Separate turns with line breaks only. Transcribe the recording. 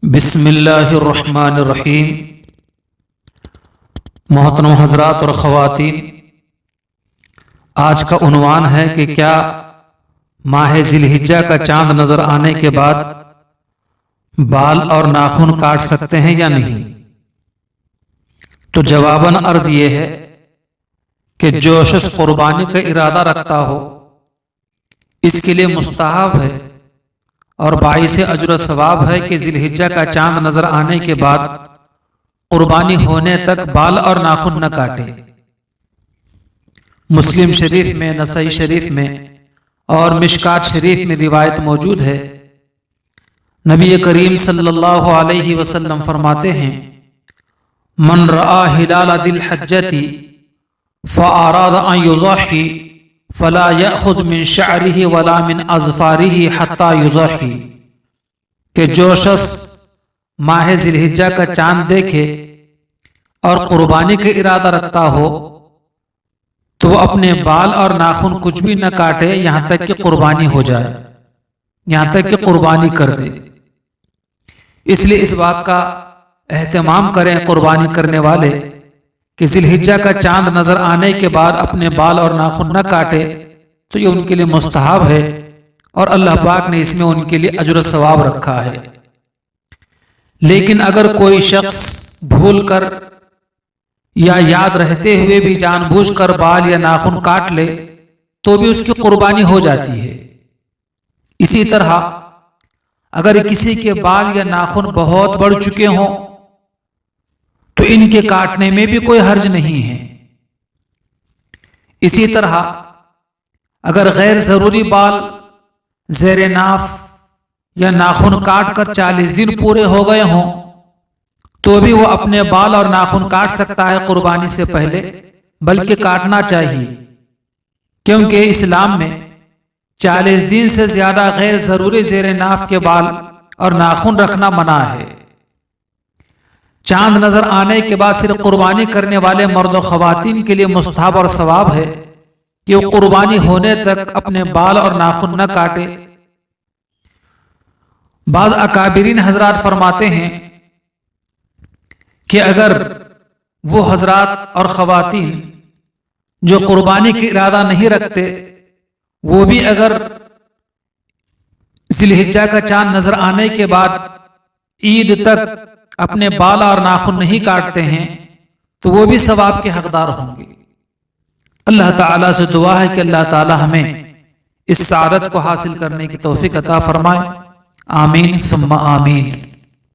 بسم اللہ الرحمن الرحیم۔ محترم حضرات اور خواتین، آج کا عنوان ہے کہ کیا ماہ ذی الحجہ کا چاند نظر آنے کے بعد بال اور ناخن کاٹ سکتے ہیں یا نہیں؟ تو جواباً عرض یہ ہے کہ جو شخص قربانی کا ارادہ رکھتا ہو اس کے لیے مستحب ہے اور باعث اجر و ثواب ہے کہ ذی الحجہ کا چاند نظر آنے کے بعد قربانی ہونے تک بال اور ناخن نہ کاٹے۔ مسلم شریف میں، نسائی شریف میں اور مشکات شریف میں روایت موجود ہے، نبی کریم صلی اللہ علیہ وسلم فرماتے ہیں: من رآ ہلال ذی الحجۃ فاراد ان یضحی فلا یأخذ من شعرہ ولا من اظفارہ حتی یضحی، کہ جو شخص ماہ ذی الحجہ کا چاند دیکھے اور قربانی کا ارادہ رکھتا ہو تو وہ اپنے بال اور ناخن کچھ بھی نہ کاٹے یہاں تک کہ قربانی ہو جائے، یہاں تک کہ قربانی کر دے۔ اس لیے اس بات کا اہتمام کریں قربانی کرنے والے کہ ذی الحجہ کا چاند نظر آنے کے بعد اپنے بال اور ناخن نہ کاٹے، تو یہ ان کے لیے مستحب ہے اور اللہ پاک نے اس میں ان کے لیے اجر و ثواب رکھا ہے۔ لیکن اگر کوئی شخص بھول کر یا یاد رہتے ہوئے بھی جان بوجھ کر بال یا ناخن کاٹ لے تو بھی اس کی قربانی ہو جاتی ہے۔ اسی طرح اگر کسی کے بال یا ناخن بہت بڑھ چکے ہوں تو ان کے کاٹنے میں بھی کوئی حرج نہیں ہے۔ اسی طرح اگر غیر ضروری بال زیر ناف یا ناخن کاٹ کر 40 دن پورے ہو گئے ہوں تو بھی وہ اپنے بال اور ناخن کاٹ سکتا ہے قربانی سے پہلے، بلکہ کاٹنا چاہیے، کیونکہ اسلام میں 40 دن سے زیادہ غیر ضروری زیر ناف کے بال اور ناخن رکھنا منع ہے۔ چاند نظر آنے کے بعد صرف قربانی کرنے والے مرد و خواتین کے لیے مستحب اور ثواب ہے کہ وہ قربانی ہونے تک اپنے بال اور ناخن نہ کاٹے۔ بعض اکابرین حضرات فرماتے ہیں کہ اگر وہ حضرات اور خواتین جو قربانی کا ارادہ نہیں رکھتے وہ بھی اگر ذی الحجہ کا چاند نظر آنے کے بعد عید تک اپنے بال اور ناخن نہیں کاٹتے ہیں تو وہ بھی ثواب کے حقدار ہوں گے۔ اللہ تعالیٰ سے دعا ہے کہ اللہ تعالیٰ ہمیں اس سعادت کو حاصل کرنے کی توفیق عطا فرمائے۔ آمین ثم آمین۔